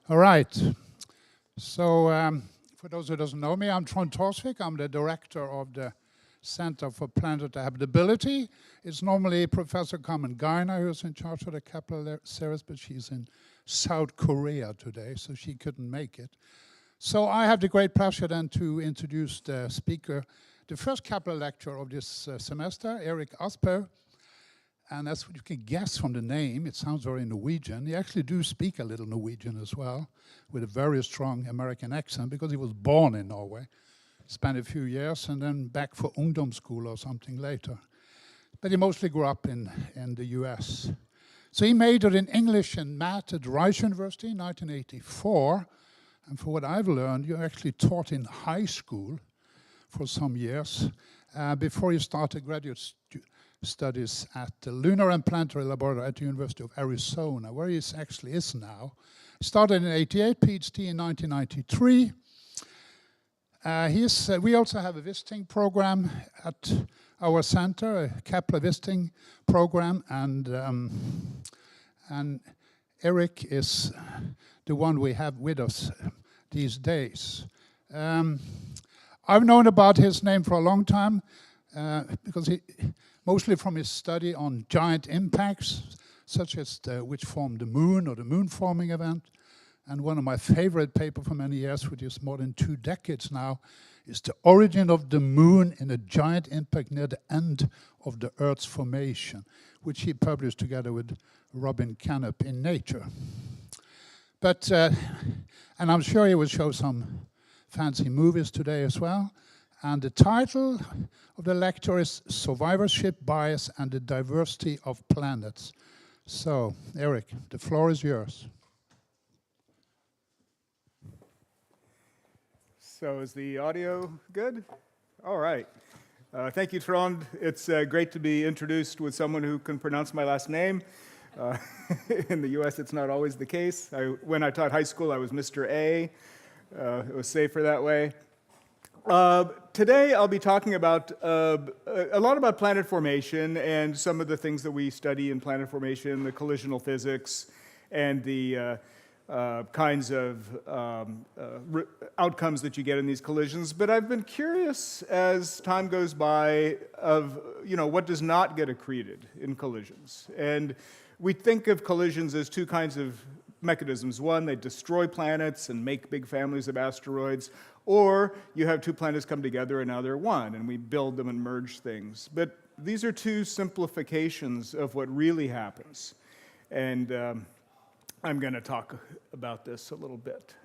All right. So, for those who doesn't know me, I'm Trond Torsvik. I'm the director of the Center for Planetary Habitability. It's normally Professor Carmen Geiner who's in charge of the Kepler series, but she's in South Korea today, so she couldn't make it. So I have the great pleasure then to introduce the speaker, the first Kepler lecturer of this semester, Erik Asphaug. And as you can guess from the name, it sounds very Norwegian. He actually do speak a little Norwegian as well, with a very strong American accent, because he was born in Norway, spent a few years, and then back for ungdomsskole or something later. But he mostly grew up in the US. So he majored in English and math at Rice University in 1984. And for what I've learned, you actually taught in high school for some years before you started graduate studies at the Lunar and Planetary Laboratory at the University of Arizona, where he actually is now. He started in '88, PhD in 1993. We also have a visiting program at our center, a Kepler visiting program, and Erik is the one we have with us these days. I've known about his name for a long time because mostly from his study on giant impacts, such as which formed the moon or the moon-forming event. And one of my favorite papers for many years, which is more than 2 decades now, is the origin of the moon in a giant impact near the end of the Earth's formation, which he published together with Robin Canup in Nature. But, and I'm sure he will show some fancy movies today as well. And the title of the lecture is Survivorship, Bias, and the Diversity of Planets. So, Erik, the floor is yours. So is the audio good? All right. Thank you, Trond. It's great to be introduced with someone who can pronounce my last name. In the US, it's not always the case. When I taught high school, I was Mr. A. It was safer that way. Today, I'll be talking about a lot about planet formation and some of the things that we study in planet formation, the collisional physics, and the kinds of outcomes that you get in these collisions. But I've been curious as time goes by of, what does not get accreted in collisions. And we think of collisions as 2 kinds of mechanisms. One, they destroy planets and make big families of asteroids, or you have 2 planets come together and now they're one, and we build them and merge things. But these are 2 simplifications of what really happens. And I'm going to talk about this a little bit.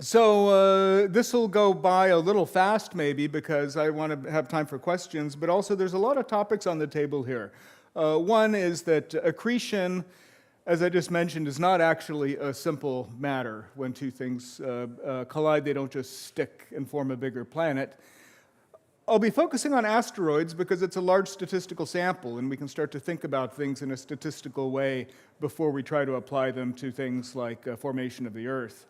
So this will go by a little fast maybe because I want to have time for questions, but also there's a lot of topics on the table here. One is that accretion, as I just mentioned, is not actually a simple matter. When 2 things collide, they don't just stick and form a bigger planet. I'll be focusing on asteroids because it's a large statistical sample, and we can start to think about things in a statistical way before we try to apply them to things like formation of the Earth.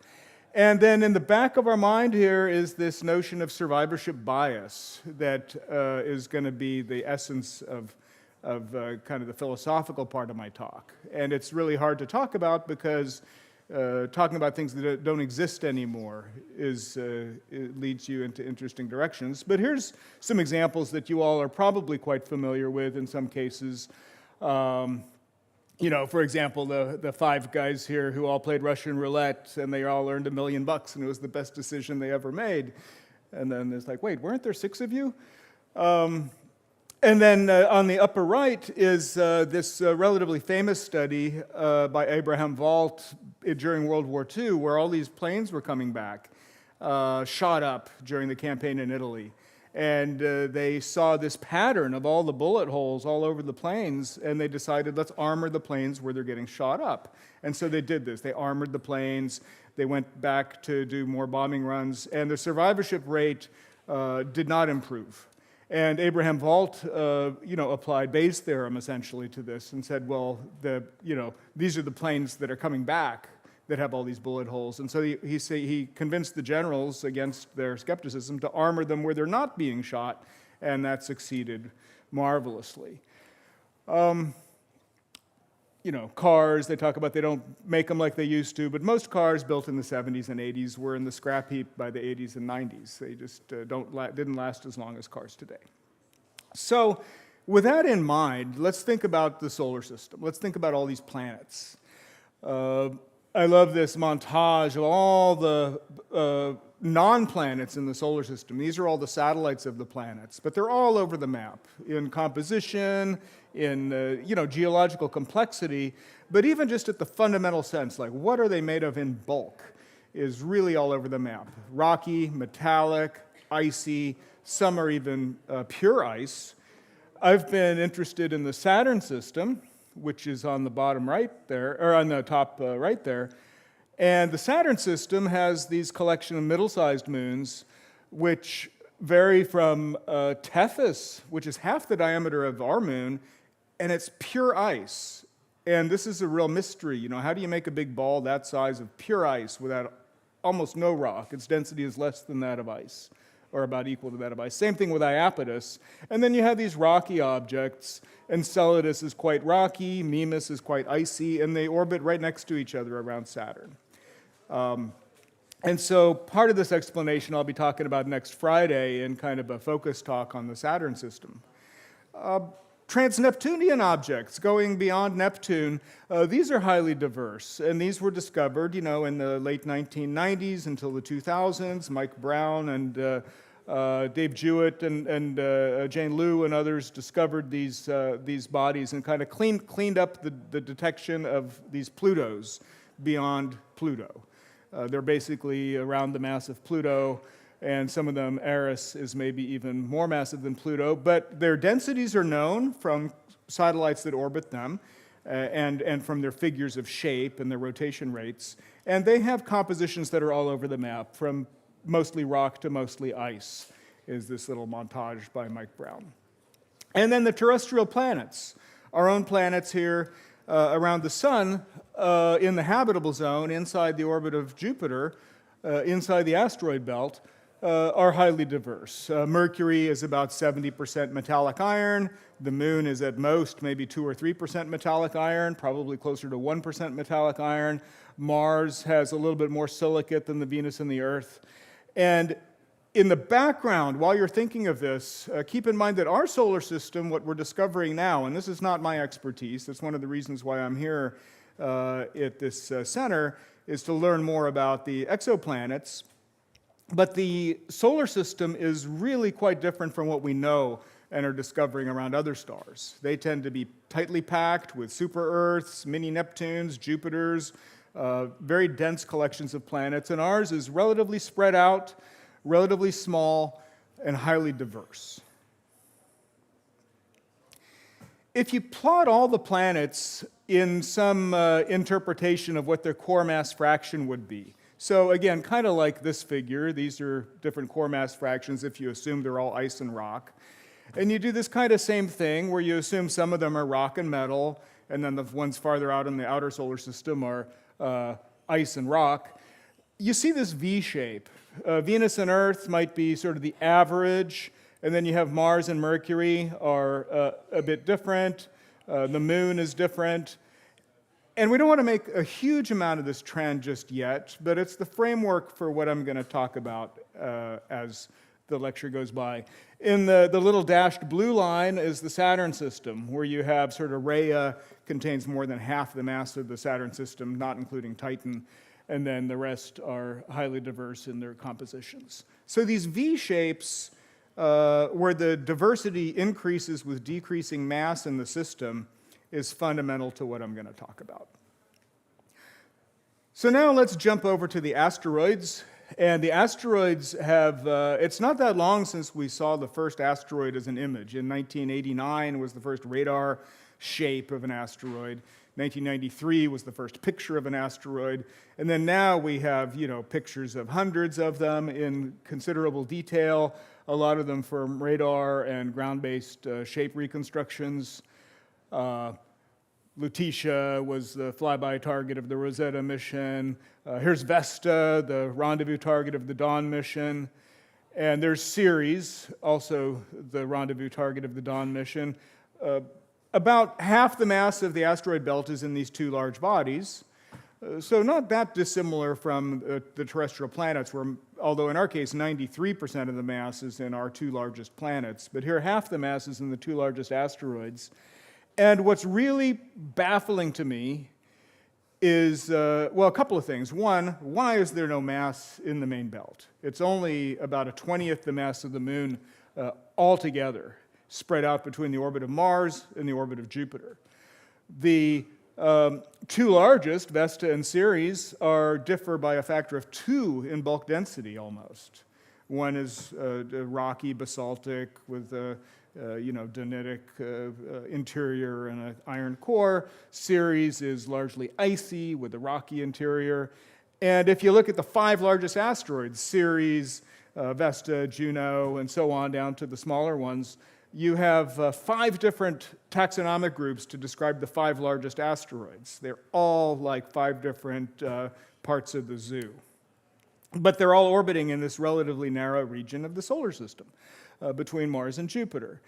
And then in the back of our mind here is this notion of survivorship bias that is going to be the essence of kind of the philosophical part of my talk. And it's really hard to talk about because talking about things that don't exist anymore it leads you into interesting directions. But here's some examples that you all are probably quite familiar with in some cases. For example, the 5 guys here who all played Russian roulette and they all earned $1 million and it was the best decision they ever made. And then it's like, wait, weren't there 6 of you? And then on the upper right is this relatively famous study by Abraham Walt during World War II, where all these planes were coming back, shot up during the campaign in Italy. And they saw this pattern of all the bullet holes all over the planes, and they decided, let's armor the planes where they're getting shot up. And so they did this. They armored the planes. They went back to do more bombing runs, and the survivorship rate did not improve. And Abraham Walt, applied Bayes' theorem essentially to this and said, well, these are the planes that are coming back that have all these bullet holes. And so he convinced the generals against their skepticism to armor them where they're not being shot, and that succeeded marvelously. cars. They talk about they don't make them like they used to, but most cars built in the 70s and 80s were in the scrap heap by the 80s and 90s. They just didn't last as long as cars today. So with that in mind, let's think about the solar system. Let's think about all these planets. I love this montage of all the non-planets in the solar system. These are all the satellites of the planets, but they're all over the map in composition, in geological complexity, but even just at the fundamental sense, like what are they made of in bulk, is really all over the map. Rocky, metallic, icy, some are even pure ice. I've been interested in the Saturn system, which is on the bottom right there, or on the top right there. And the Saturn system has these collection of middle-sized moons, which vary from Tethys, which is half the diameter of our moon, and it's pure ice. And this is a real mystery. How do you make a big ball that size of pure ice without almost no rock? Its density is less than that of ice, or about equal to that of ice. Same thing with Iapetus. And then you have these rocky objects. Enceladus is quite rocky, Mimas is quite icy, and they orbit right next to each other around Saturn. And so part of this explanation I'll be talking about next Friday in kind of a focus talk on the Saturn system. Trans-Neptunian objects going beyond Neptune, these are highly diverse, and these were discovered, in the late 1990s until the 2000s. Mike Brown and Dave Jewett and Jane Liu and others discovered these bodies and kind of cleaned up the detection of these Plutos beyond Pluto. They're basically around the mass of Pluto, and some of them, Eris, is maybe even more massive than Pluto, but their densities are known from satellites that orbit them and from their figures of shape and their rotation rates, and they have compositions that are all over the map, from mostly rock to mostly ice, is this little montage by Mike Brown. And then the terrestrial planets, our own planets here around the sun, in the habitable zone, inside the orbit of Jupiter, inside the asteroid belt, are highly diverse. Mercury is about 70% metallic iron. The moon is at most maybe 2 or 3% metallic iron, probably closer to 1% metallic iron. Mars has a little bit more silicate than the Venus and the Earth. And in the background, while you're thinking of this, keep in mind that our solar system, what we're discovering now, and this is not my expertise, that's one of the reasons why I'm here at this center, is to learn more about the exoplanets. But the solar system is really quite different from what we know and are discovering around other stars. They tend to be tightly packed with super-Earths, mini-Neptunes, Jupiters, very dense collections of planets, and ours is relatively spread out, relatively small, and highly diverse. If you plot all the planets in some interpretation of what their core mass fraction would be, so again, kind of like this figure, these are different core mass fractions if you assume they're all ice and rock. And you do this kind of same thing where you assume some of them are rock and metal, and then the ones farther out in the outer solar system are ice and rock. You see this V shape. Venus and Earth might be sort of the average, and then you have Mars and Mercury are a bit different. The moon is different. And we don't want to make a huge amount of this trend just yet, but it's the framework for what I'm going to talk about as the lecture goes by. In the little dashed blue line is the Saturn system, where you have sort of Rhea contains more than half the mass of the Saturn system, not including Titan, and then the rest are highly diverse in their compositions. So these V shapes, where the diversity increases with decreasing mass in the system, is fundamental to what I'm going to talk about. So now let's jump over to the asteroids. And the asteroids have, it's not that long since we saw the first asteroid as an image. In 1989 was the first radar shape of an asteroid. 1993 was the first picture of an asteroid. And then now we have, pictures of hundreds of them in considerable detail, a lot of them from radar and ground-based shape reconstructions. Lutetia was the flyby target of the Rosetta mission. Here's Vesta, the rendezvous target of the Dawn mission. And there's Ceres, also the rendezvous target of the Dawn mission. about half the mass of the asteroid belt is in these two large bodies. So not that dissimilar from the terrestrial planets, where, although in our case 93% of the mass is in our two largest planets, but here half the mass is in the two largest asteroids. And what's really baffling to me is, well, a couple of things. One, why is there no mass in the main belt? It's only about a 20th the mass of the Moon altogether, spread out between the orbit of Mars and the orbit of Jupiter. The two largest, Vesta and Ceres, differ by a factor of 2 in bulk density almost. One is rocky, basaltic with denitic interior and an iron core. Ceres is largely icy with a rocky interior. And if you look at the 5 largest asteroids, Ceres, Vesta, Juno, and so on down to the smaller ones, you have 5 different taxonomic groups to describe the 5 largest asteroids. They're all like 5 different parts of the zoo. But they're all orbiting in this relatively narrow region of the solar system between Mars and Jupiter.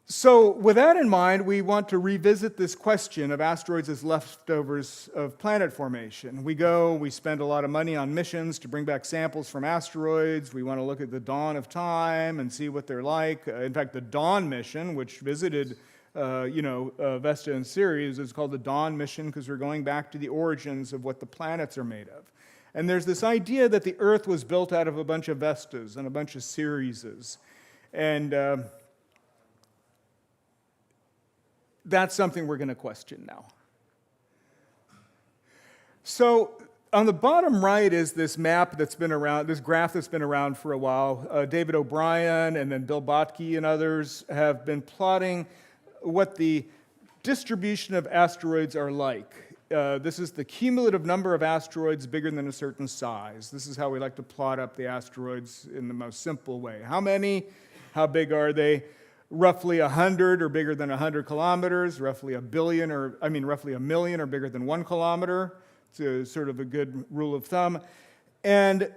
So with that in mind, we want to revisit this question of asteroids as leftovers of planet formation. We spend a lot of money on missions to bring back samples from asteroids. We want to look at the dawn of time and see what they're like. In fact, the Dawn mission, which visited Vesta and Ceres, is called the Dawn mission because we're going back to the origins of what the planets are made of. And there's this idea that the Earth was built out of a bunch of Vestas and a bunch of Cereses. And that's something we're going to question now. So on the bottom right is this map that's been around, this graph that's been around for a while. David O'Brien and then Bill Bottke and others have been plotting what the distribution of asteroids are like. This is the cumulative number of asteroids bigger than a certain size. This is how we like to plot up the asteroids in the most simple way. How many? How big are they? Roughly 100 or bigger than 100 kilometers, roughly a million or bigger than 1 kilometer. It's sort of a good rule of thumb. And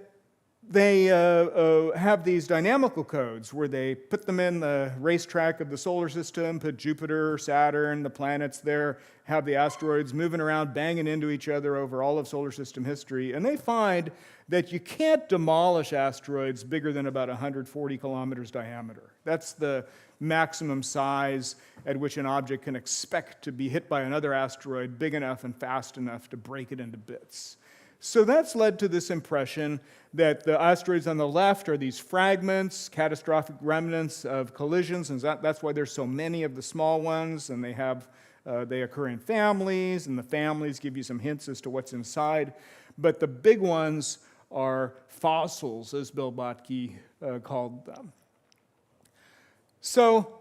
they have these dynamical codes where they put them in the racetrack of the solar system, put Jupiter, Saturn, the planets there, have the asteroids moving around, banging into each other over all of solar system history. And they find that you can't demolish asteroids bigger than about 140 kilometers diameter. That's the maximum size at which an object can expect to be hit by another asteroid big enough and fast enough to break it into bits. So that's led to this impression that the asteroids on the left are these fragments, catastrophic remnants of collisions, and that's why there's so many of the small ones, and they occur in families, and the families give you some hints as to what's inside. But the big ones are fossils, as Bill Bottke called them. So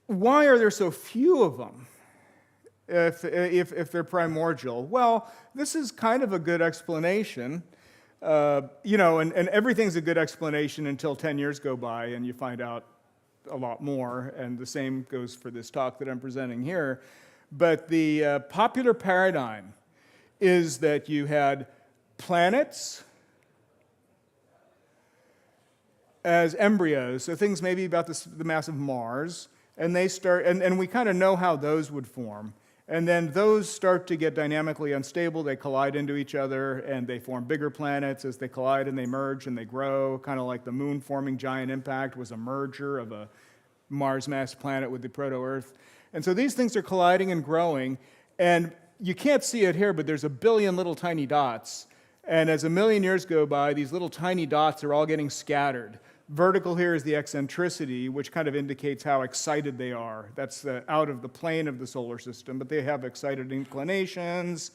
why are there so few of them if they're primordial? Well, this is kind of a good explanation. And everything's a good explanation until 10 years go by and you find out a lot more, and the same goes for this talk that I'm presenting here. But the popular paradigm is that you had planets as embryos, so things maybe about the mass of Mars, and they start, and we kind of know how those would form. And then those start to get dynamically unstable, they collide into each other, and they form bigger planets. As they collide and they merge and they grow, kind of like the moon forming giant impact was a merger of a Mars-mass planet with the proto-Earth. And so these things are colliding and growing, and you can't see it here, but there's a billion little tiny dots. And as a million years go by, these little tiny dots are all getting scattered. Vertical here is the eccentricity, which kind of indicates how excited they are. That's out of the plane of the solar system, but they have excited inclinations,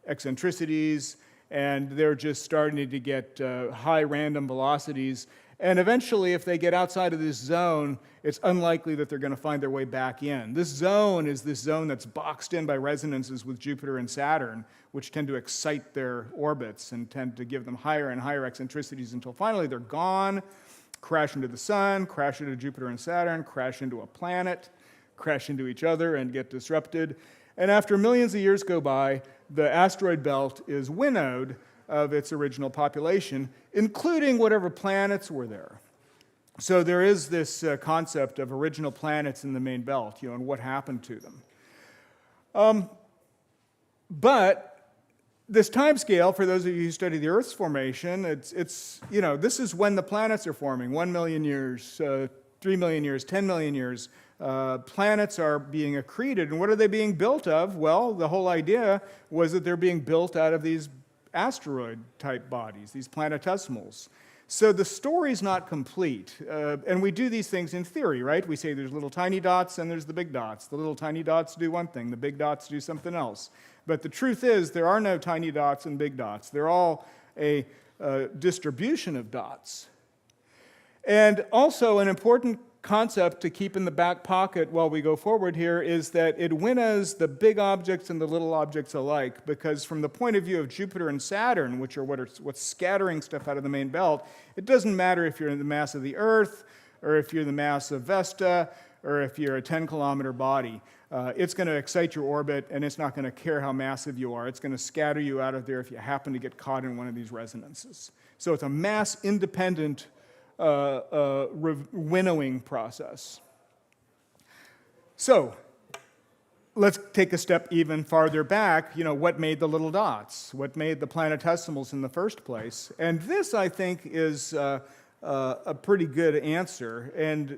eccentricities, and they're just starting to get high random velocities. And eventually, if they get outside of this zone, it's unlikely that they're going to find their way back in. This zone is this zone that's boxed in by resonances with Jupiter and Saturn, which tend to excite their orbits and tend to give them higher and higher eccentricities until finally they're gone, crash into the sun, crash into Jupiter and Saturn, crash into a planet, crash into each other and get disrupted. And after millions of years go by, the asteroid belt is winnowed of its original population, including whatever planets were there. So there is this concept of original planets in the main belt, and what happened to them. But this time scale, for those of you who study the Earth's formation, it's this is when the planets are forming, 1 million years, 3 million years, 10 million years. Planets are being accreted, and what are they being built of? Well, the whole idea was that they're being built out of these asteroid-type bodies, these planetesimals. So the story's not complete, and we do these things in theory, right? We say there's little tiny dots and there's the big dots. The little tiny dots do one thing, the big dots do something else. But the truth is there are no tiny dots and big dots. They're all a distribution of dots. And also an important concept to keep in the back pocket while we go forward here is that it winnows the big objects and the little objects alike, because from the point of view of Jupiter and Saturn, which are what's scattering stuff out of the main belt, it doesn't matter if you're in the mass of the Earth, or if you're the mass of Vesta, or if you're a 10-kilometer body. It's going to excite your orbit, and it's not going to care how massive you are. It's going to scatter you out of there if you happen to get caught in one of these resonances. So it's a mass-independent winnowing process. So let's take a step even farther back. What made the little dots? What made the planetesimals in the first place? And this, I think, is a pretty good answer. And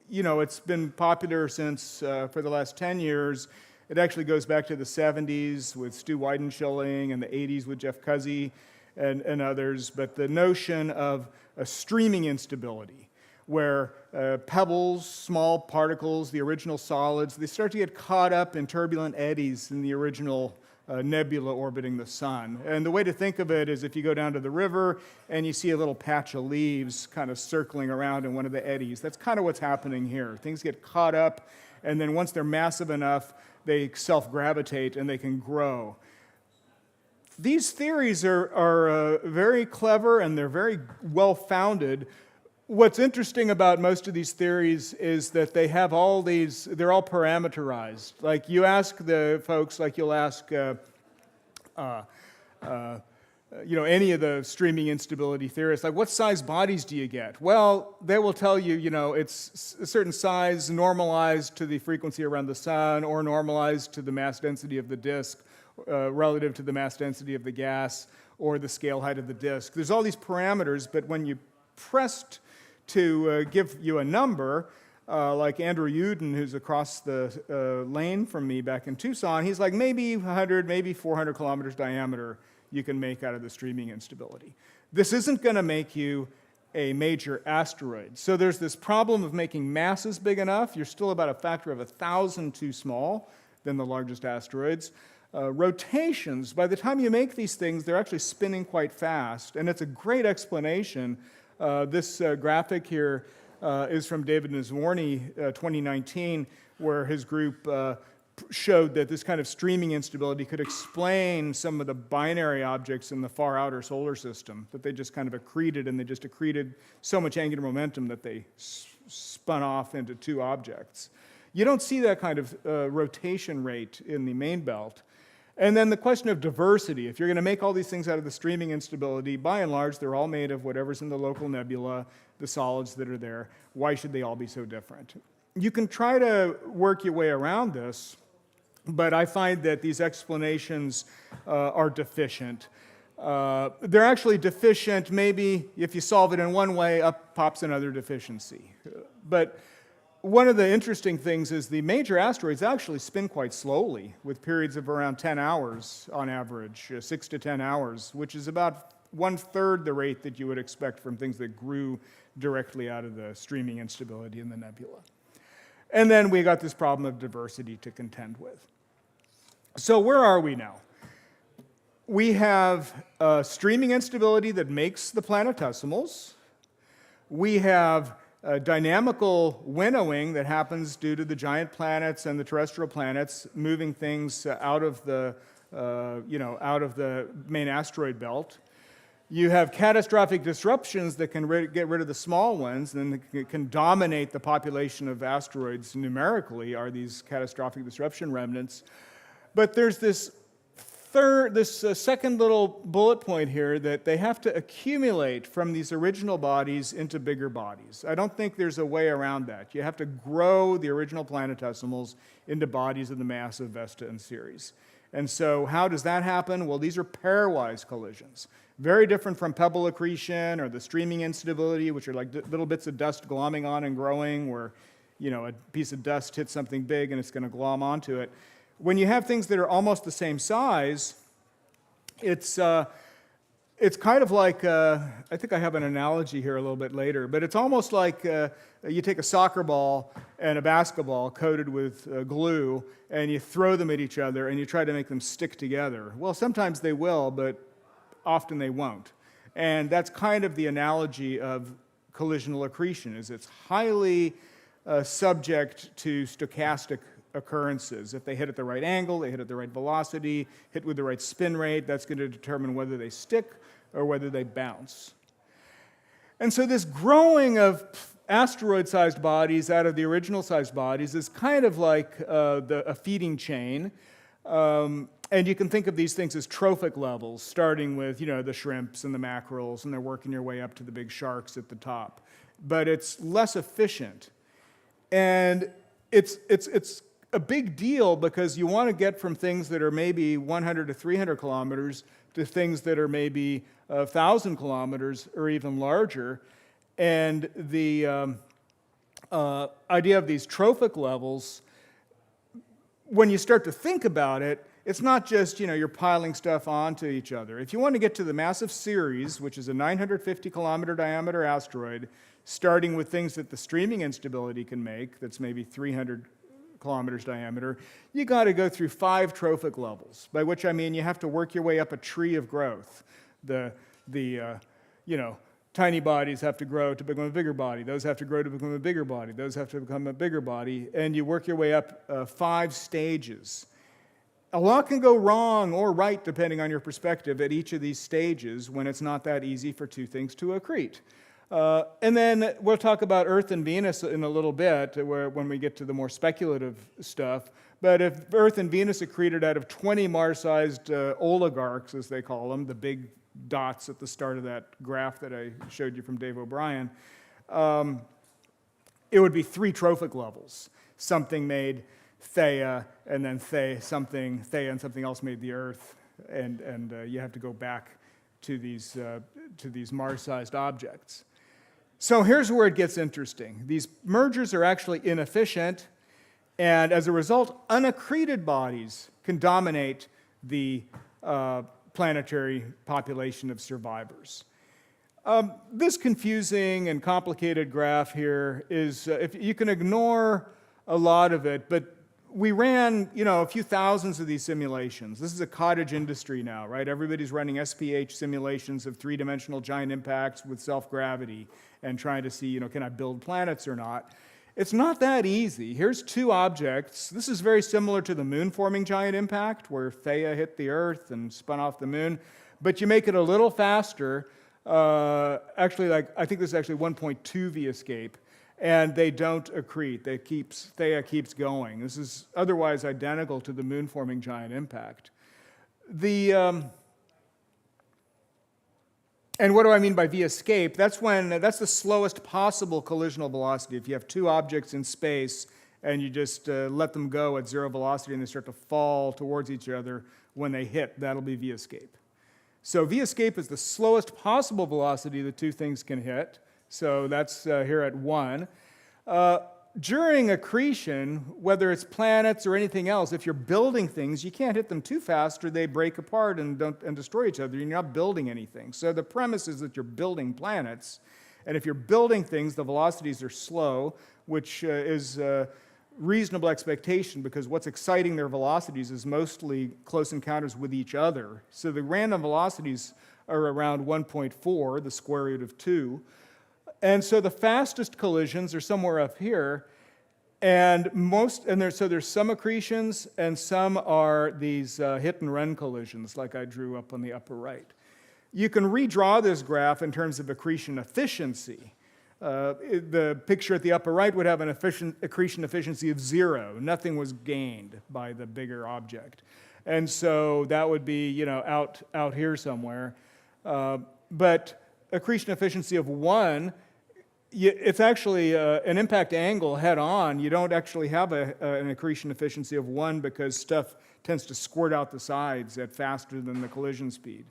it's been popular since for the last 10 years. It actually goes back to the 70s with Stu Weidenschilling and the 80s with Jeff Cuzzy and others. But the notion of a streaming instability, where pebbles, small particles, the original solids, they start to get caught up in turbulent eddies in the original nebula orbiting the sun. And the way to think of it is if you go down to the river and you see a little patch of leaves kind of circling around in one of the eddies, that's kind of what's happening here. Things get caught up, and then once they're massive enough, they self-gravitate and they can grow. These theories are very clever, and they're very well-founded. What's interesting about most of these theories is that they have all these, they're all parameterized. Like you ask the folks, like you'll ask any of the streaming instability theorists, like what size bodies do you get? Well, they will tell you, it's a certain size normalized to the frequency around the sun or normalized to the mass density of the disk relative to the mass density of the gas or the scale height of the disk. There's all these parameters, but when you pressed to give you a number, like Andrew Uden, who's across the lane from me back in Tucson, he's like maybe 100, maybe 400 kilometers diameter you can make out of the streaming instability. This isn't going to make you a major asteroid. So there's this problem of making masses big enough. You're still about a factor of 1,000 too small than the largest asteroids. Rotations, by the time you make these things, they're actually spinning quite fast, and it's a great explanation. This graphic here is from David Nizworny, 2019, where his group showed that this kind of streaming instability could explain some of the binary objects in the far outer solar system, that they just kind of accreted, and they just accreted so much angular momentum that they spun off into two objects. You don't see that kind of rotation rate in the main belt. And then the question of diversity. If you're going to make all these things out of the streaming instability, by and large, they're all made of whatever's in the local nebula, the solids that are there. Why should they all be so different? You can try to work your way around this, but I find that these explanations are deficient. They're actually deficient. Maybe if you solve it in one way, up pops another deficiency. But one of the interesting things is the major asteroids actually spin quite slowly, with periods of around 10 hours on average, 6 to 10 hours, which is about 1/3 the rate that you would expect from things that grew directly out of the streaming instability in the nebula. And then we got this problem of diversity to contend with. So where are we now? We have streaming instability that makes the planetesimals. We have dynamical winnowing that happens due to the giant planets and the terrestrial planets moving things out of the main asteroid belt. You have catastrophic disruptions that can get rid of the small ones, and can dominate the population of asteroids numerically, are these catastrophic disruption remnants. But there's this second little bullet point here, that they have to accumulate from these original bodies into bigger bodies. I don't think there's a way around that. You have to grow the original planetesimals into bodies of the mass of Vesta and Ceres. And so how does that happen? Well, these are pairwise collisions. Very different from pebble accretion or the streaming instability, which are like little bits of dust glomming on and growing, where a piece of dust hits something big and it's going to glom onto it. When you have things that are almost the same size, it's kind of like, I think I have an analogy here a little bit later, but it's almost like you take a soccer ball and a basketball coated with glue, and you throw them at each other, and you try to make them stick together. Well, sometimes they will, but often they won't. And that's kind of the analogy of collisional accretion, is it's highly subject to stochastic occurrences. If they hit at the right angle, they hit at the right velocity, hit with the right spin rate, that's going to determine whether they stick or whether they bounce. And so this growing of asteroid-sized bodies out of the original-sized bodies is kind of like a feeding chain. And you can think of these things as trophic levels, starting with the shrimps and the mackerels, and they're working your way up to the big sharks at the top. But it's less efficient. And it's a big deal, because you want to get from things that are maybe 100 to 300 kilometers to things that are maybe 1,000 kilometers or even larger. And the idea of these trophic levels, when you start to think about it, it's not just, you're piling stuff onto each other. If you want to get to the massive Ceres, which is a 950 kilometer diameter asteroid, starting with things that the streaming instability can make, that's maybe 300 kilometers diameter, you got to go through 5 trophic levels, by which I mean you have to work your way up a tree of growth. The tiny bodies have to grow to become a bigger body. Those have to grow to become a bigger body. Those have to become a bigger body. And you work your way up 5 stages. A lot can go wrong or right, depending on your perspective, at each of these stages, when it's not that easy for 2 things to accrete. And then we'll talk about Earth and Venus in a little bit, when we get to the more speculative stuff. But if Earth and Venus accreted out of 20 Mars-sized oligarchs, as they call them, the big dots at the start of that graph that I showed you from Dave O'Brien, it would be 3 trophic levels. Something made Theia, and then Theia and something else made the Earth, and you have to go back to these Mars-sized objects. So here's where it gets interesting. These mergers are actually inefficient, and as a result, unaccreted bodies can dominate the planetary population of survivors. This confusing and complicated graph here is, if you can ignore a lot of it, but we ran, a few thousands of these simulations. This is a cottage industry now, right? Everybody's running SPH simulations of 3-dimensional giant impacts with self-gravity and trying to see, can I build planets or not? It's not that easy. Here's 2 objects. This is very similar to the moon-forming giant impact, where Theia hit the Earth and spun off the moon, but you make it a little faster. Actually, I think this is actually 1.2 V escape. And they don't accrete. Theia keeps going. This is otherwise identical to the moon-forming giant impact. And what do I mean by V-escape? That's the slowest possible collisional velocity. If you have 2 objects in space and you just let them go at 0 velocity and they start to fall towards each other when they hit, that'll be V-escape. So V-escape is the slowest possible velocity the 2 things can hit. So that's here at 1. During accretion, whether it's planets or anything else, if you're building things, you can't hit them too fast or they break apart and destroy each other. You're not building anything. So the premise is that you're building planets. And if you're building things, the velocities are slow, which is a reasonable expectation, because what's exciting their velocities is mostly close encounters with each other. So the random velocities are around 1.4, the square root of 2. And so the fastest collisions are somewhere up here, and there's some accretions, and some are these hit-and-run collisions, like I drew up on the upper right. You can redraw this graph in terms of accretion efficiency. The picture at the upper right would have an accretion efficiency of 0. Nothing was gained by the bigger object. And so that would be, out here somewhere. But accretion efficiency of 1, it's actually an impact angle head on. You don't actually have an accretion efficiency of 1 because stuff tends to squirt out the sides at faster than the collision speed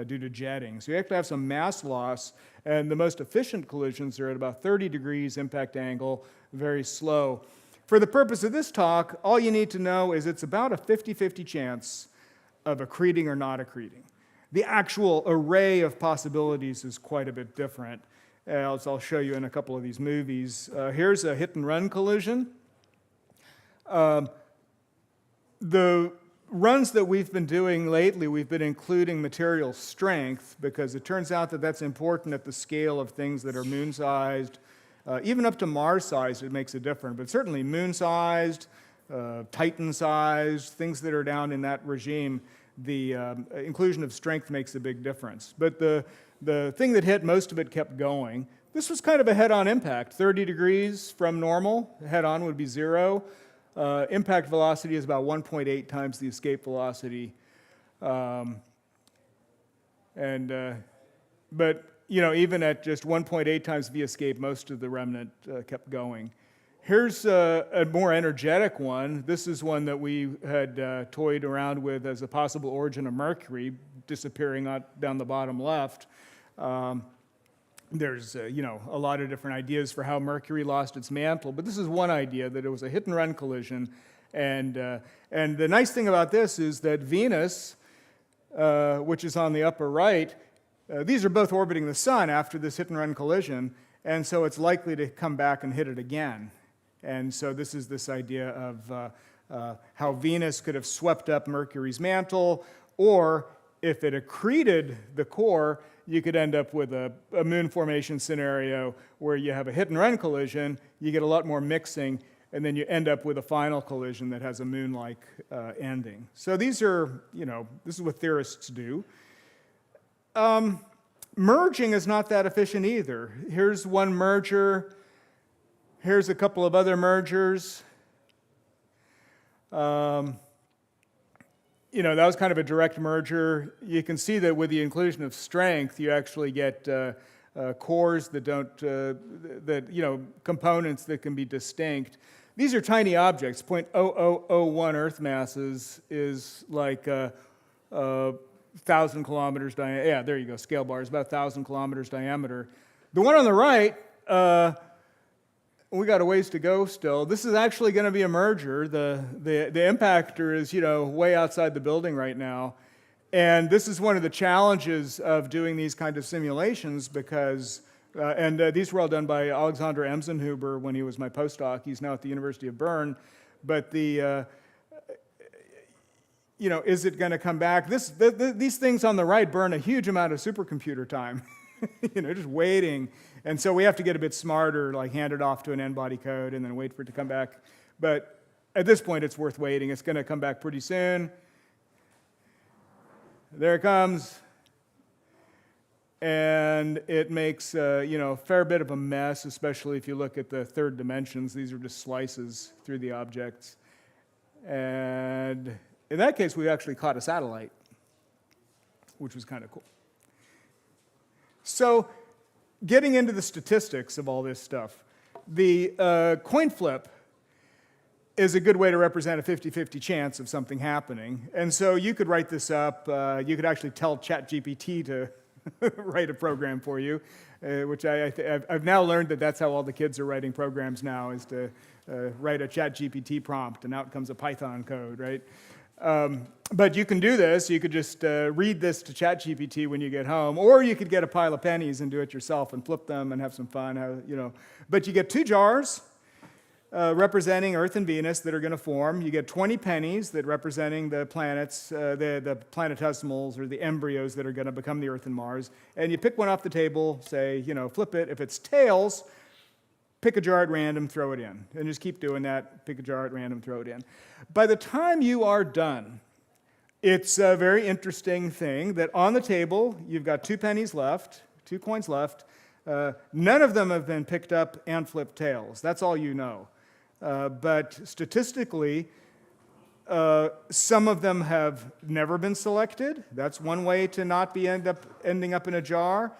due to jetting. So you have to have some mass loss, and the most efficient collisions are at about 30 degrees impact angle, very slow. For the purpose of this talk, all you need to know is it's about a 50-50 chance of accreting or not accreting. The actual array of possibilities is quite a bit different, as I'll show you in a couple of these movies. Here's a hit-and-run collision. The runs that we've been doing lately, we've been including material strength because it turns out that that's important at the scale of things that are moon-sized. Even up to Mars-sized, it makes a difference, but certainly moon-sized, Titan-sized, things that are down in that regime, the inclusion of strength makes a big difference. But the thing that hit, most of it kept going. This was kind of a head-on impact, 30 degrees from normal. Head-on would be 0. Impact velocity is about 1.8 times the escape velocity. But even at just 1.8 times the escape, most of the remnant kept going. Here's a more energetic one. This is one that we had toyed around with as a possible origin of Mercury, disappearing down the bottom left. There's a lot of different ideas for how Mercury lost its mantle, but this is one idea, that it was a hit-and-run collision. And the nice thing about this is that Venus, which is on the upper right, these are both orbiting the sun after this hit-and-run collision, and so it's likely to come back and hit it again. And so this is this idea of how Venus could have swept up Mercury's mantle, or if it accreted the core, you could end up with a moon formation scenario where you have a hit-and-run collision, you get a lot more mixing, and then you end up with a final collision that has a moon-like ending. So these are, this is what theorists do. Merging is not that efficient either. Here's one merger. Here's a couple of other mergers. That was kind of a direct merger. You can see that with the inclusion of strength, you actually get cores that don't, components that can be distinct. These are tiny objects. 0.0001 Earth masses is like 1,000 kilometers diameter. Yeah, there you go, scale bar is about 1,000 kilometers diameter. The one on the right, we got a ways to go still. This is actually going to be a merger. The impactor is, way outside the building right now. And this is one of the challenges of doing these kind of simulations because, these were all done by Alexander Emsenhuber when he was my postdoc. He's now at the University of Bern. But is it going to come back? These things on the right burn a huge amount of supercomputer time, just waiting. And so we have to get a bit smarter, like hand it off to an n-body code and then wait for it to come back. But at this point, it's worth waiting. It's going to come back pretty soon. There it comes. And it makes a fair bit of a mess, especially if you look at the third dimensions. These are just slices through the objects. And in that case, we actually caught a satellite, which was kind of cool. So, getting into the statistics of all this stuff, the coin flip is a good way to represent a 50-50 chance of something happening. And so you could write this up. You could actually tell ChatGPT to write a program for you, which I've now learned that that's how all the kids are writing programs now, is to write a ChatGPT prompt, and out comes a Python code, right? But you can do this. You could just read this to ChatGPT when you get home, or you could get a pile of pennies and do it yourself and flip them and have some fun. But you get 2 jars representing Earth and Venus that are going to form. You get 20 pennies that representing the planets, the planetesimals or the embryos that are going to become the Earth and Mars. And you pick one off the table, say, flip it. If it's tails, pick a jar at random, throw it in. And just keep doing that. Pick a jar at random, throw it in. By the time you are done, it's a very interesting thing that on the table, you've got 2 pennies left, 2 coins left. None of them have been picked up and flipped tails. That's all you know. But statistically, Some of them have never been selected. That's one way to not be ending up in a jar.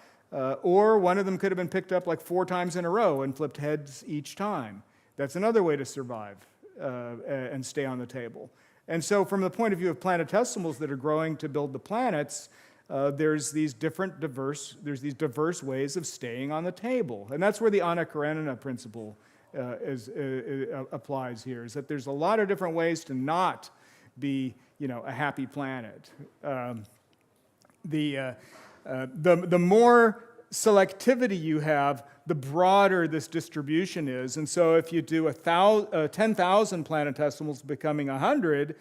Or one of them could have been picked up like 4 times in a row and flipped heads each time. That's another way to survive and stay on the table. And so from the point of view of planetesimals that are growing to build the planets, there's these diverse ways of staying on the table. And that's where the Karenina principle applies here, is that there's a lot of different ways to not be, a happy planet. The more selectivity you have, the broader this distribution is. And so if you do 10,000 planetesimals becoming 100,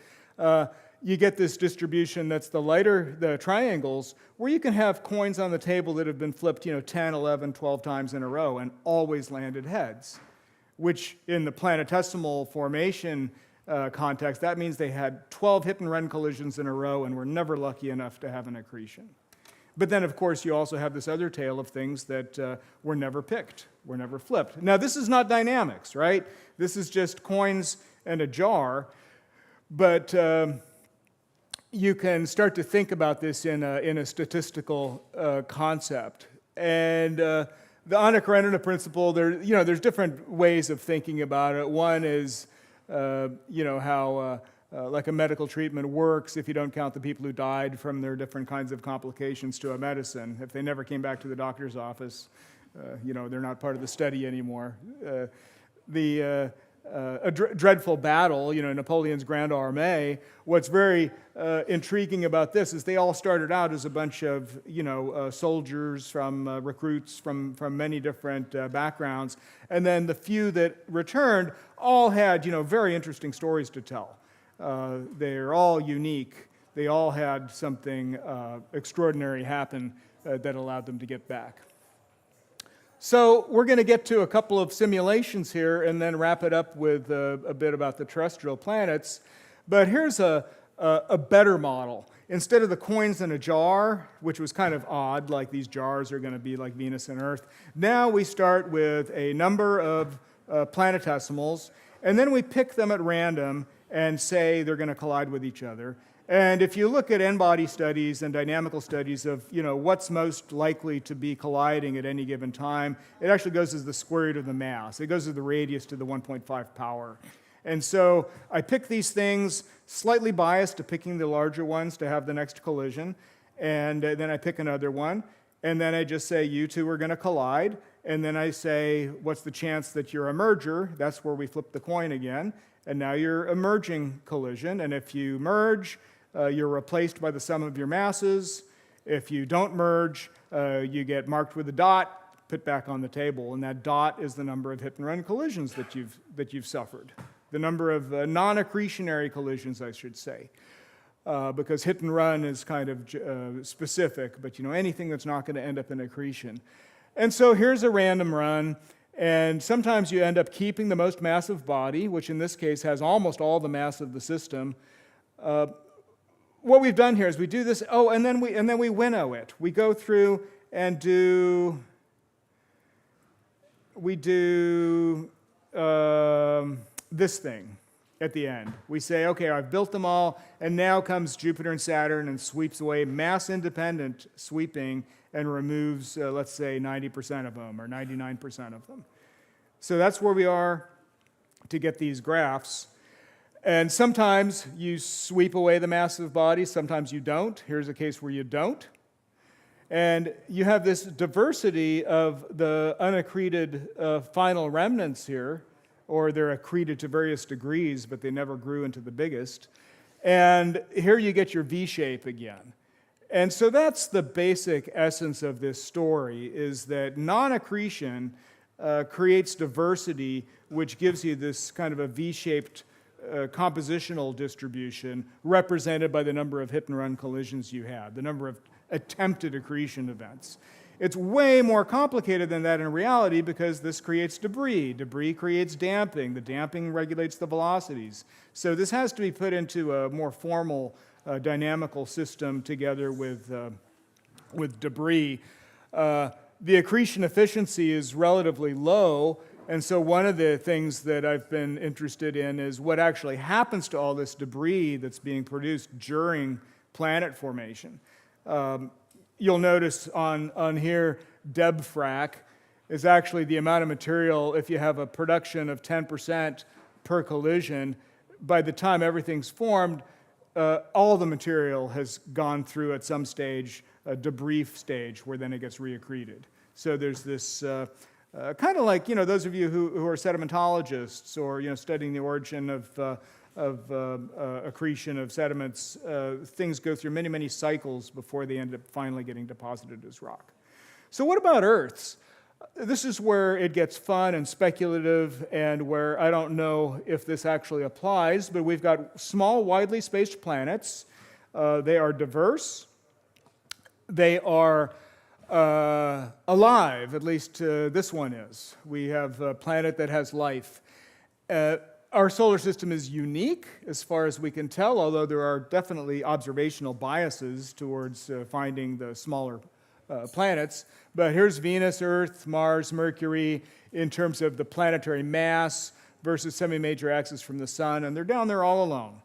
you get this distribution that's the lighter, the triangles, where you can have coins on the table that have been flipped 10, 11, 12 times in a row and always landed heads, which in the planetesimal formation context, that means they had 12 hit-and-run collisions in a row and were never lucky enough to have an accretion. But then, of course, you also have this other tale of things that were never picked, were never flipped. Now, this is not dynamics, right? This is just coins and a jar. But you can start to think about this in a statistical concept. And the Karenina principle, there's different ways of thinking about it. One is, how like a medical treatment works if you don't count the people who died from their different kinds of complications to a medicine. If they never came back to the doctor's office, they're not part of the study anymore. A dreadful battle, Napoleon's Grande Armée, what's very intriguing about this is they all started out as a bunch of, soldiers from recruits from many different backgrounds, and then the few that returned all had, very interesting stories to tell. They're all unique. They all had something extraordinary happen that allowed them to get back. So we're going to get to a couple of simulations here and then wrap it up with a bit about the terrestrial planets. But here's a better model. Instead of the coins in a jar, which was kind of odd, like these jars are going to be like Venus and Earth, now we start with a number of planetesimals, and then we pick them at random and say they're going to collide with each other. And if you look at n-body studies and dynamical studies of what's most likely to be colliding at any given time, it actually goes as the square root of the mass. It goes as the radius to the 1.5 power. And so I pick these things, slightly biased to picking the larger ones to have the next collision, and then I pick another one, and then I just say you two are going to collide, and then I say what's the chance that you're a merger? That's where we flip the coin again. And now you're a merging collision, and if you merge, you're replaced by the sum of your masses. If you don't merge, you get marked with a dot, put back on the table, and that dot is the number of hit-and-run collisions that you've suffered. The number of non-accretionary collisions, I should say, because hit-and-run is kind of specific, but anything that's not going to end up in accretion. And so here's a random run. And sometimes you end up keeping the most massive body, which in this case has almost all the mass of the system. What we've done here is we do this, and then we winnow it. We go through and do this thing at the end. We say, okay, I've built them all, and now comes Jupiter and Saturn and sweeps away mass-independent sweeping and removes, let's say, 90% of them or 99% of them. So that's where we are to get these graphs. And sometimes you sweep away the massive body, sometimes you don't. Here's a case where you don't. And you have this diversity of the unaccreted final remnants here, or they're accreted to various degrees, but they never grew into the biggest. And here you get your V shape again. And so that's the basic essence of this story, is that non-accretion creates diversity, which gives you this kind of a V-shaped compositional distribution represented by the number of hit-and-run collisions you had, the number of attempted accretion events. It's way more complicated than that in reality because this creates debris. Debris creates damping. The damping regulates the velocities. So this has to be put into a more formal dynamical system together with debris. The accretion efficiency is relatively low, And so one of the things that I've been interested in is what actually happens to all this debris that's being produced during planet formation. You'll notice on here, debfrac is actually the amount of material, if you have a production of 10% per collision, by the time everything's formed, all the material has gone through at some stage, a debris stage, where then it gets reaccreted. So there's this kind of like, those of you who are sedimentologists or, studying the origin of accretion of sediments, things go through many, many cycles before they end up finally getting deposited as rock. So what about Earths? This is where it gets fun and speculative and where I don't know if this actually applies, but we've got small, widely spaced planets. They are diverse. They are alive, at least this one is. We have a planet that has life. Our solar system is unique as far as we can tell, although there are definitely observational biases towards finding the smaller planets. But here's Venus, Earth, Mars, Mercury in terms of the planetary mass versus semi-major axis from the sun, and they're down there all alone.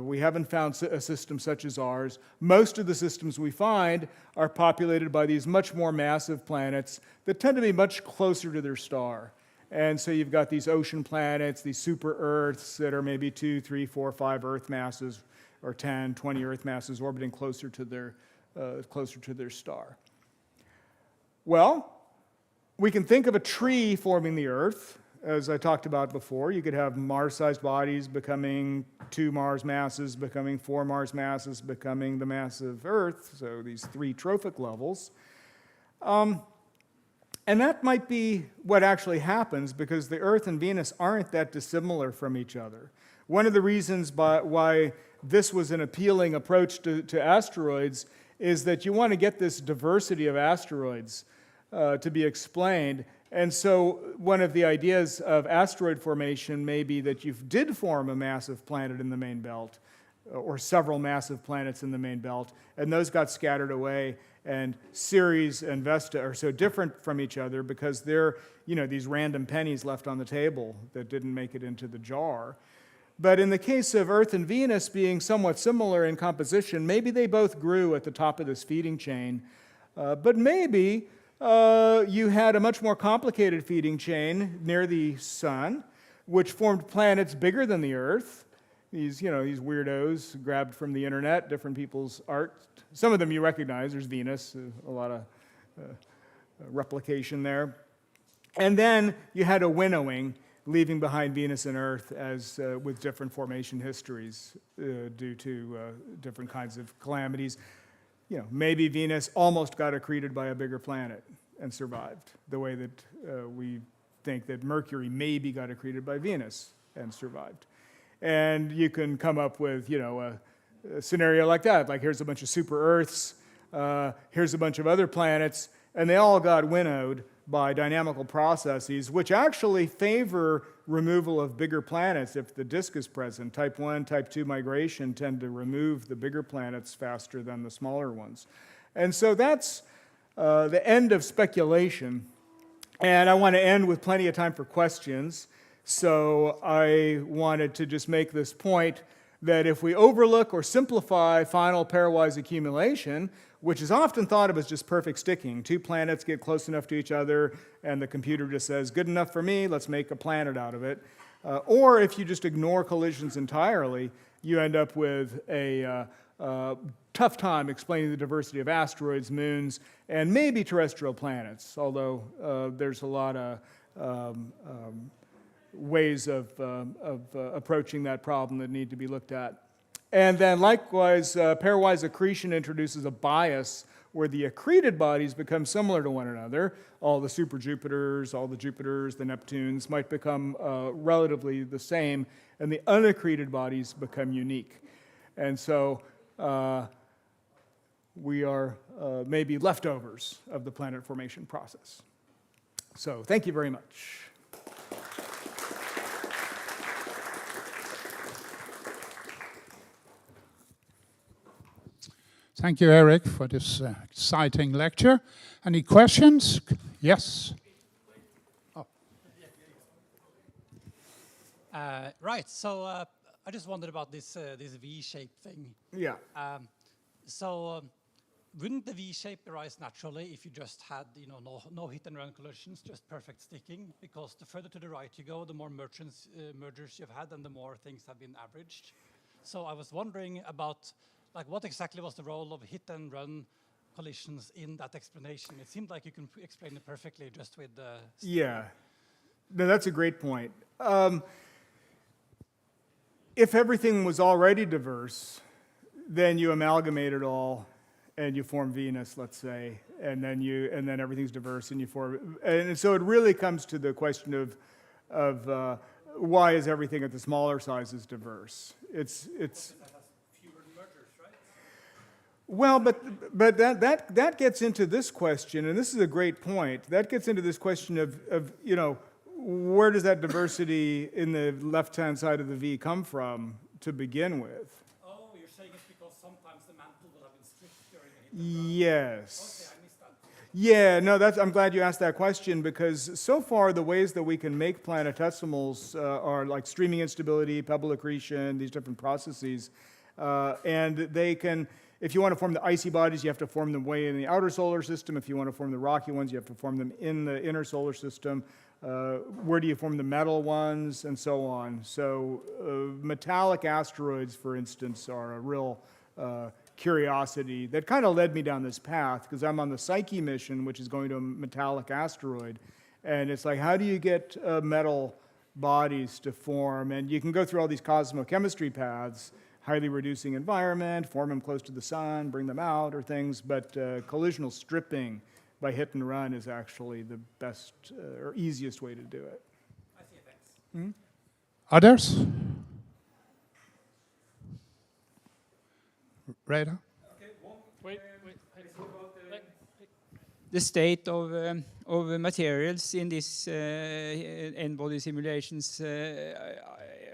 We haven't found a system such as ours. Most of the systems we find are populated by these much more massive planets that tend to be much closer to their star. And so you've got these ocean planets, these super Earths that are maybe 2, 3, 4, 5 Earth masses, or 10, 20 Earth masses orbiting closer to their star. Well, we can think of a tree forming the Earth, as I talked about before. You could have Mars-sized bodies becoming 2 Mars masses, becoming 4 Mars masses, becoming the mass of Earth, so these 3 trophic levels. And that might be what actually happens because the Earth and Venus aren't that dissimilar from each other. One of the reasons why this was an appealing approach to asteroids is that you want to get this diversity of asteroids to be explained. And so one of the ideas of asteroid formation may be that you did form a massive planet in the main belt, or several massive planets in the main belt, and those got scattered away, and Ceres and Vesta are so different from each other because they're, these random pennies left on the table that didn't make it into the jar. But in the case of Earth and Venus being somewhat similar in composition, maybe they both grew at the top of this feeding chain, but maybe you had a much more complicated feeding chain near the sun, which formed planets bigger than the Earth. These weirdos grabbed from the internet, different people's art. Some of them you recognize. There's Venus, a lot of replication there. And then you had a winnowing, leaving behind Venus and Earth as with different formation histories due to different kinds of calamities. Maybe Venus almost got accreted by a bigger planet and survived, the way that we think that Mercury maybe got accreted by Venus and survived. And you can come up with, a scenario like that. Like, here's a bunch of super Earths, here's a bunch of other planets, and they all got winnowed by dynamical processes, which actually favor removal of bigger planets if the disk is present. Type 1, type 2 migration tend to remove the bigger planets faster than the smaller ones. And so that's the end of speculation. And I want to end with plenty of time for questions. So I wanted to just make this point that if we overlook or simplify final pairwise accumulation, which is often thought of as just perfect sticking, 2 planets get close enough to each other and the computer just says, good enough for me, let's make a planet out of it. Or if you just ignore collisions entirely, you end up with a tough time explaining the diversity of asteroids, moons, and maybe terrestrial planets, although there's a lot of ways of approaching that problem that need to be looked at. And then likewise, pairwise accretion introduces a bias where the accreted bodies become similar to one another. All the super Jupiters, all the Jupiters, the Neptunes might become relatively the same, and the unaccreted bodies become unique. And so we are maybe leftovers of the planet formation process. So thank you very much. Thank you, Erik, for this exciting lecture. Any questions? Yes? Oh. Right. So I just wondered about this this V-shape thing. Yeah. Wouldn't the V-shape arise naturally if you just had, no hit and run collisions, just perfect sticking? Because the further to the right you go, the more mergers you've had, and the more things have been averaged. So I was wondering about, like, what exactly was the role of hit and run collisions in that explanation? It seemed like you can explain it perfectly just with the. Yeah. No, that's a great point. If everything was already diverse, then you amalgamate it all and you form Venus, let's say, and then everything's diverse and you form, and so it really comes to the question of why is everything at the smaller sizes diverse? It's well, but that gets into this question, and this is a great point. That gets into this question of where does that diversity in the left-hand side of the V come from to begin with? Oh, you're saying it's because sometimes the mantle will have been stripped during the hit and run. Yes. Okay, I missed that. Yeah, no, I'm glad you asked that question, because so far the ways that we can make planetesimals are like streaming instability, pebble accretion, these different processes, and they can. If you want to form the icy bodies, you have to form them way in the outer solar system. If you want to form the rocky ones, you have to form them in the inner solar system. Where do you form the metal ones, and so on. So metallic asteroids, for instance, are a real curiosity that kind of led me down this path, because I'm on the Psyche mission, which is going to a metallic asteroid. And it's like, how do you get metal bodies to form? And you can go through all these cosmochemistry paths, highly reducing environment, form them close to the sun, bring them out, or things, but collisional stripping by hit and run is actually the best or easiest way to do it. I see, thanks. Others? Radar? The state of materials in these N-body simulations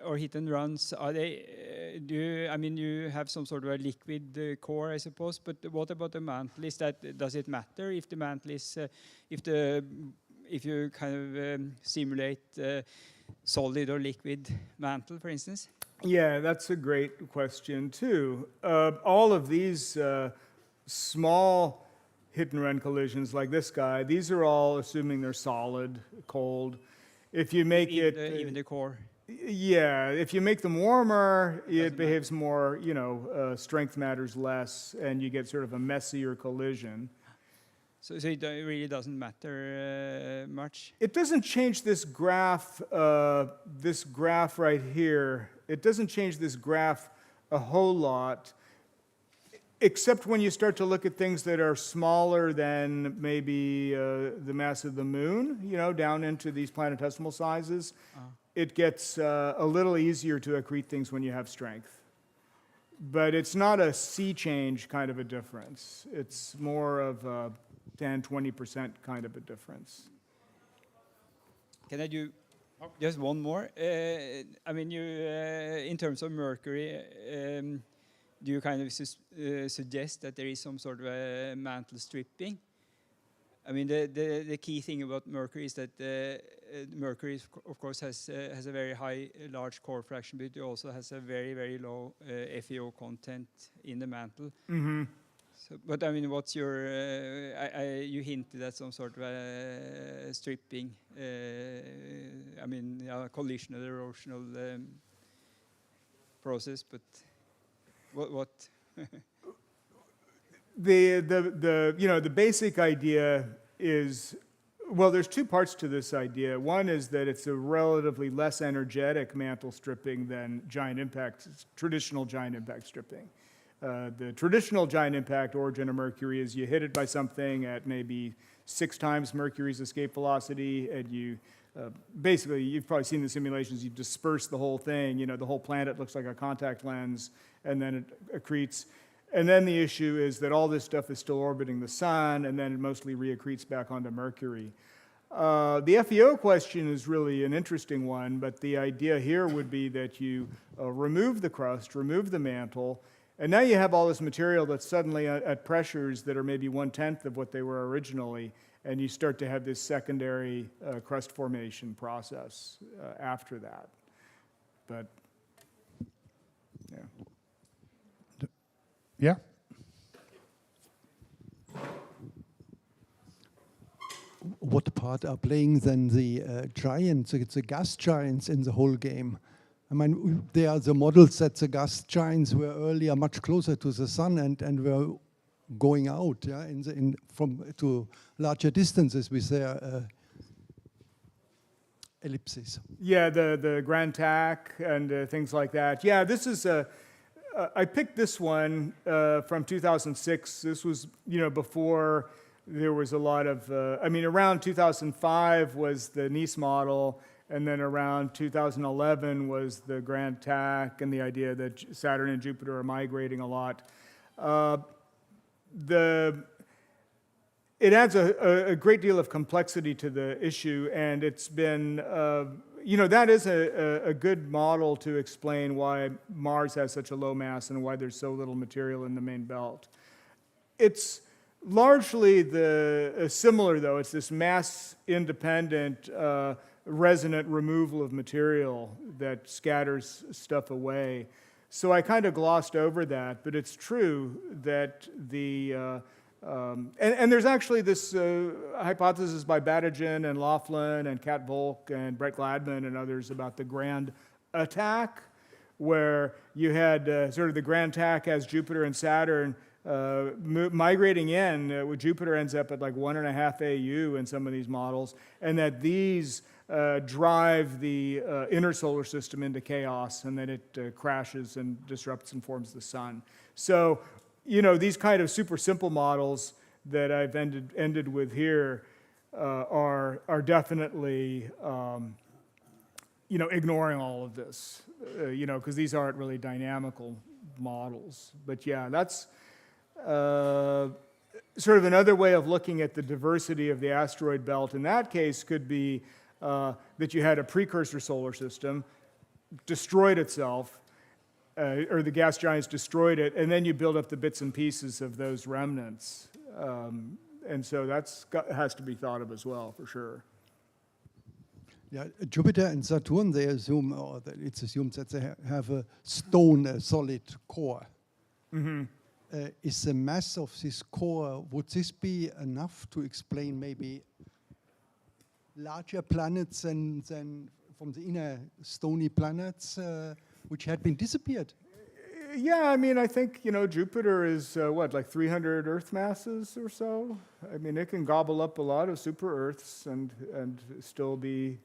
or hit and runs, are they? You have some sort of a liquid core, I suppose. But what about the mantle? Does it matter if the mantle is if you kind of simulate solid or liquid mantle, for instance? Yeah, that's a great question too. All of these small hit and run collisions, like this guy, these are all assuming they're solid, cold. If you make even the core. Yeah, if you make them warmer, it behaves matter. more, strength matters less, and you get sort of a messier collision. So it really doesn't matter much? It doesn't change this graph right here. It doesn't change this graph a whole lot, except when you start to look at things that are smaller than maybe the mass of the moon, down into these planetesimal sizes. It gets a little easier to accrete things when you have strength. But it's not a sea change kind of a difference. It's more of a 10, 20% kind of a difference. Can I do just one more? In terms of Mercury, do you kind of suggest that there is some sort of a mantle stripping? I mean, the key thing about Mercury is that Mercury, of course, has a very large core fraction, but it also has a very, very low FeO content in the mantle. Mm-hmm. So, but I mean, what's your? You hinted at some sort of stripping. Collisional, erosional process, but what? The basic idea is, well, there's two parts to this idea. One is that it's a relatively less energetic mantle stripping than traditional giant impact stripping. The traditional giant impact origin of Mercury is you hit it by something at maybe 6 times Mercury's escape velocity, and you basically, you've probably seen the simulations, you disperse the whole thing, the whole planet looks like a contact lens, and then it accretes. And then the issue is that all this stuff is still orbiting the sun, and then it mostly reaccretes back onto Mercury. The FeO question is really an interesting one, but the idea here would be that you remove the crust, remove the mantle, and now you have all this material that's suddenly at pressures that are maybe 1/10 of what they were originally, and you start to have this secondary crust formation process after that. but yeah. Yeah? What part are playing then the giants, the gas giants in the whole game? I mean, there are the models that the gas giants were earlier much closer to the sun and were going out, yeah, to larger distances with their ellipses. Yeah, the Grand Tack and things like that. Yeah, this is I picked this one from 2006. This was, before there was a lot of, around 2005 was the Nice model, and then around 2011 was the Grand Tack and the idea that Saturn and Jupiter are migrating a lot. It adds a great deal of complexity to the issue, and it's been, that is a good model to explain why Mars has such a low mass and why there's so little material in the main belt. It's largely similar, though. It's this mass-independent, resonant removal of material that scatters stuff away. So I kind of glossed over that, but it's true that and there's actually this hypothesis by Badajian and Laughlin and Kat Volk and Brett Gladman and others about the Grand Attack, where you had sort of the Grand Attack as Jupiter and Saturn migrating in. Jupiter ends up at like 1.5 AU in some of these models, and that these drive the inner solar system into chaos, and then it crashes and disrupts and forms the sun. So, these kind of super simple models that I've ended with here are definitely, ignoring all of this, because these aren't really dynamical models. But yeah, that's sort of another way of looking at the diversity of the asteroid belt. In that case, could be that you had a precursor solar system, destroyed itself, or the gas giants destroyed it, and then you build up the bits and pieces of those remnants. And so has to be thought of as well, for sure. Yeah, Jupiter and Saturn, they assume, or it's assumed that they have a stone, a solid core. Mm-hmm. Is the mass of this core, would this be enough to explain maybe larger planets than from the inner stony planets, which had been disappeared? Yeah, I think, Jupiter is, like 300 Earth masses or so? It can gobble up a lot of super Earths and still be,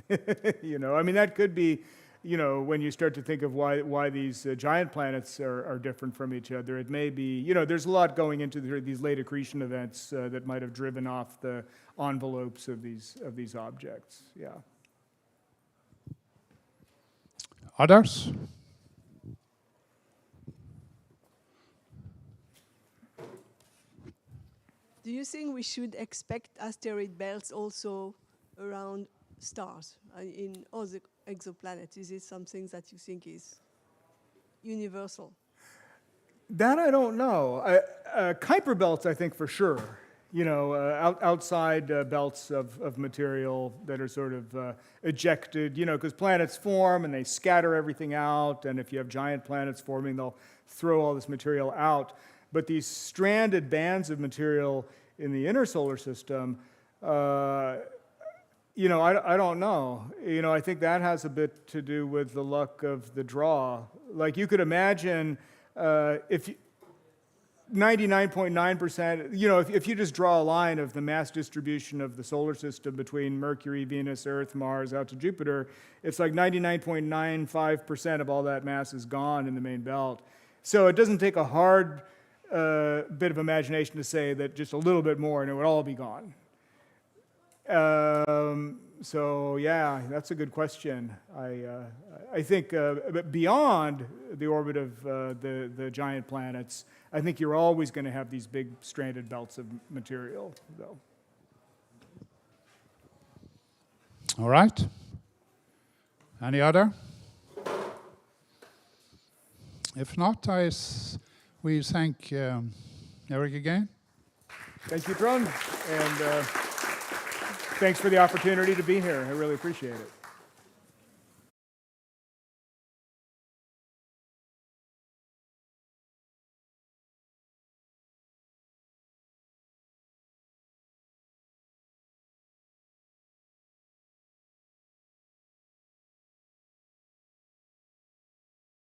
that could be, when you start to think of why these giant planets are different from each other. It may be, there's a lot going into these late accretion events that might have driven off the envelopes of these objects, yeah. Others? Do you think we should expect asteroid belts also around stars in other exoplanets? Is it something that you think is universal? That I don't know. Kuiper belts, I think for sure. Outside belts of material that are sort of ejected, because planets form and they scatter everything out, and if you have giant planets forming, they'll throw all this material out. But these stranded bands of material in the inner solar system, I don't know. I think that has a bit to do with the luck of the draw. Like you could imagine if 99.9%, if you just draw a line of the mass distribution of the solar system between Mercury, Venus, Earth, Mars, out to Jupiter, it's like 99.95% of all that mass is gone in the main belt. So it doesn't take a hard bit of imagination to say that just a little bit more and it would all be gone. So yeah, that's a good question. I think beyond the orbit of the giant planets, I think you're always going to have these big stranded belts of material, though. All right. Any other? If not, we thank Erik again. Thank you, Trond, and thanks for the opportunity to be here. I really appreciate it.